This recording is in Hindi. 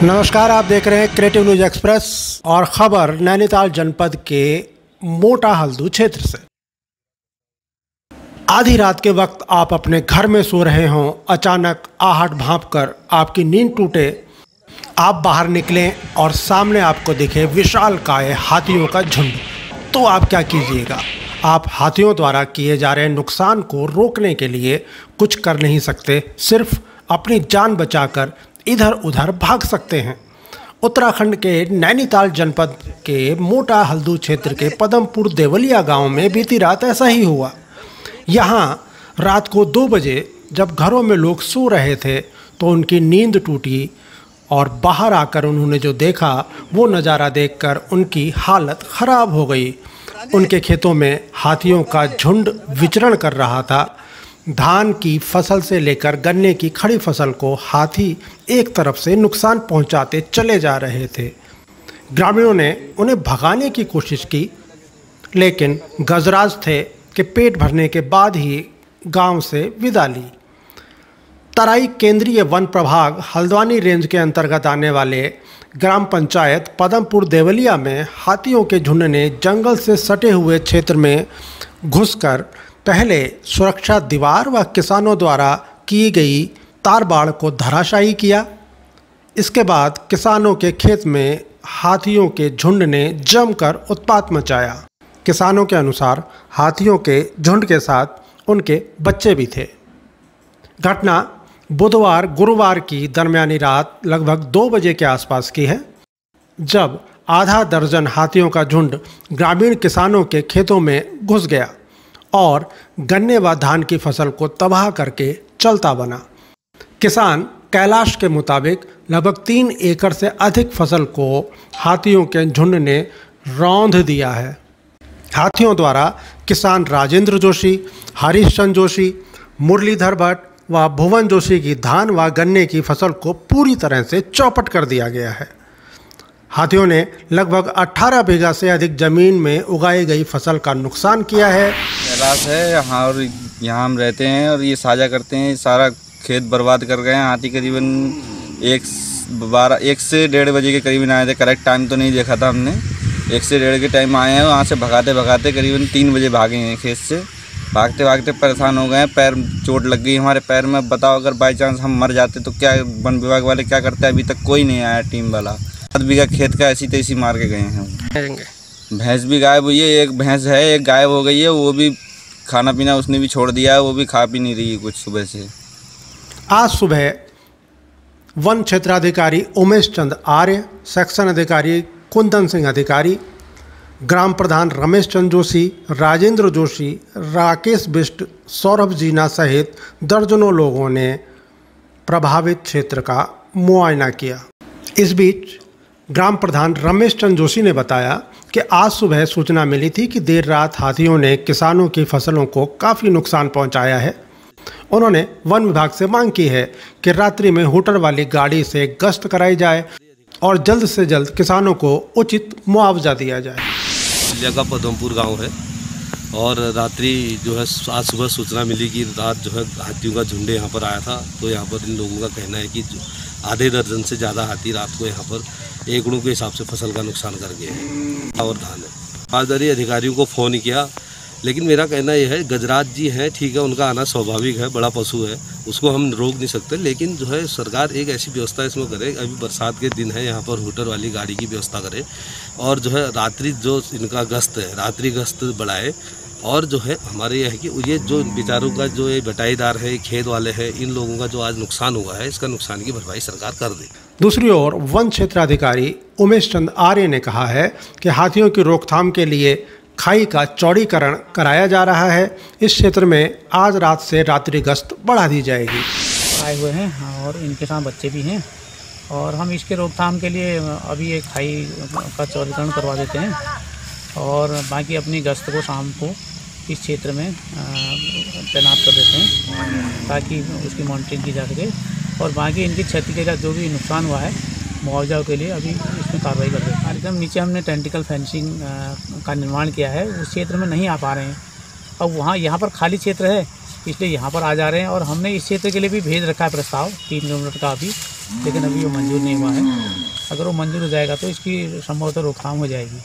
नमस्कार, आप देख रहे हैं क्रिएटिव न्यूज एक्सप्रेस और खबर नैनीताल जनपद के मोटा हल्दू क्षेत्र से। आधी रात के वक्त आप अपने घर में सो रहे हों, अचानक आहट भांपकर आपकी नींद टूटे, आप बाहर निकलें और सामने आपको दिखे विशालकाय हाथियों का झुंड, तो आप क्या कीजिएगा? आप हाथियों द्वारा किए जा रहे नुकसान को रोकने के लिए कुछ कर नहीं सकते, सिर्फ अपनी जान बचाकर इधर उधर भाग सकते हैं। उत्तराखंड के नैनीताल जनपद के मोटा हल्दू क्षेत्र के पदमपुर देवलिया गांव में बीती रात ऐसा ही हुआ। यहां रात को 2 बजे जब घरों में लोग सो रहे थे तो उनकी नींद टूटी और बाहर आकर उन्होंने जो देखा वो नज़ारा देखकर उनकी हालत ख़राब हो गई। उनके खेतों में हाथियों का झुंड विचरण कर रहा था। धान की फसल से लेकर गन्ने की खड़ी फसल को हाथी एक तरफ से नुकसान पहुंचाते चले जा रहे थे। ग्रामीणों ने उन्हें भगाने की कोशिश की, लेकिन गजराज थे कि पेट भरने के बाद ही गांव से विदा ली। तराई केंद्रीय वन प्रभाग हल्द्वानी रेंज के अंतर्गत आने वाले ग्राम पंचायत पदमपुर देवलिया में हाथियों के झुंड ने जंगल से सटे हुए क्षेत्र में घुसकर पहले सुरक्षा दीवार व किसानों द्वारा की गई तारबाड़ को धराशायी किया। इसके बाद किसानों के खेत में हाथियों के झुंड ने जमकर उत्पात मचाया। किसानों के अनुसार हाथियों के झुंड के साथ उनके बच्चे भी थे। घटना बुधवार गुरुवार की दरमियानी रात लगभग 2 बजे के आसपास की है, जब आधा दर्जन हाथियों का झुंड ग्रामीण किसानों के खेतों में घुस गया और गन्ने व धान की फसल को तबाह करके चलता बना। किसान कैलाश के मुताबिक लगभग 3 एकड़ से अधिक फसल को हाथियों के झुंड ने रौंद दिया है। हाथियों द्वारा किसान राजेंद्र जोशी, हरीशचंद्र जोशी, मुरलीधर भट्ट व भुवन जोशी की धान व गन्ने की फसल को पूरी तरह से चौपट कर दिया गया है। हाथियों ने लगभग 18 बीघा से अधिक जमीन में उगाई गई फसल का नुकसान किया है। कैलाश है यहाँ और यहाँ हम रहते हैं और ये साझा करते हैं। सारा खेत बर्बाद कर गए हैं। हाथी करीबन 1 से 1:30 बजे के करीबन आए थे। करेक्ट टाइम तो नहीं देखा था हमने। 1 से 1:30 के टाइम आए हैं। वहाँ से भगाते भगाते करीबन 3 बजे भागे हैं खेत से। भागते भागते परेशान हो गए हैं। पैर चोट लग गई हमारे पैर में। अब बताओ, अगर बाई चांस हम मर जाते तो क्या वन विभाग वाले क्या करते हैं? अभी तक कोई नहीं आया टीम वाला। 7 बीघा खेत का ऐसी तैसी मार के गए हैं। भैंस भी गायब हुई है। एक भैंस है, एक गायब हो गई है। वो भी खाना पीना उसने भी छोड़ दिया है। वो भी खा पी नहीं रही है कुछ सुबह से। आज सुबह वन क्षेत्राधिकारी उमेश चंद आर्य, सेक्शन अधिकारी कुंदन सिंह अधिकारी, ग्राम प्रधान रमेश चंद्र जोशी, राजेंद्र जोशी, राकेश बिष्ट, सौरभ जीना सहित दर्जनों लोगों ने प्रभावित क्षेत्र का मुआयना किया। इस बीच ग्राम प्रधान रमेश चंद्र जोशी ने बताया कि आज सुबह सूचना मिली थी कि देर रात हाथियों ने किसानों की फसलों को काफ़ी नुकसान पहुंचाया है। उन्होंने वन विभाग से मांग की है कि रात्रि में हूटर वाली गाड़ी से गश्त कराई जाए और जल्द से जल्द किसानों को उचित मुआवजा दिया जाए। देवलिया का पदमपुर गांव है और रात्रि जो है आज सुबह सूचना मिली कि रात जो है हाथियों का झुंड यहाँ पर आया था। तो यहाँ पर इन लोगों का कहना है कि आधे दर्जन से ज़्यादा हाथी रात को यहाँ पर एकड़ों के हिसाब से फसल का नुकसान कर गए हैं और धान है। फौजदारी अधिकारियों को फ़ोन किया, लेकिन मेरा कहना यह है गजराज जी हैं, ठीक है, उनका आना स्वाभाविक है, बड़ा पशु है, उसको हम रोक नहीं सकते। लेकिन जो है सरकार एक ऐसी व्यवस्था इसमें करे, अभी बरसात के दिन है, यहाँ पर हूटर वाली गाड़ी की व्यवस्था करे और जो है रात्रि जो इनका गश्त है, रात्रि गश्त बढ़ाए। और जो है हमारे यह है कि ये जो बेचारों का जो ये बटाईदार है, खेत वाले हैं, इन लोगों का जो आज नुकसान हुआ है, इसका नुकसान की भरपाई सरकार कर दे। दूसरी ओर वन क्षेत्राधिकारी उमेश चंद आर्य ने कहा है कि हाथियों की रोकथाम के लिए खाई का चौड़ीकरण कराया जा रहा है। इस क्षेत्र में आज रात से रात्रि गश्त बढ़ा दी जाएगी। आए हुए हैं और इनके साथ बच्चे भी हैं और हम इसके रोकथाम के लिए अभी एक खाई का चौड़ीकरण करवा देते हैं और बाकी अपनी गश्त को शाम को इस क्षेत्र में तैनात कर देते हैं ताकि उसकी मॉनिटरिंग की जा सके और बाकी इनकी क्षति का जो भी नुकसान हुआ है मुआवजा के लिए अभी इसमें कार्रवाई कर देते हैं। एकदम नीचे हमने टेंटिकल फेंसिंग का निर्माण किया है, उस क्षेत्र में नहीं आ पा रहे हैं। अब वहाँ यहाँ पर खाली क्षेत्र है, इसलिए यहाँ पर आ जा रहे हैं और हमने इस क्षेत्र के लिए भी भेज रखा है प्रस्ताव 3 किलोमीटर का अभी लेकिन अभी वो मंजूर नहीं हुआ है। अगर वो मंजूर हो जाएगा तो इसकी संभवतः रोकथाम हो जाएगी।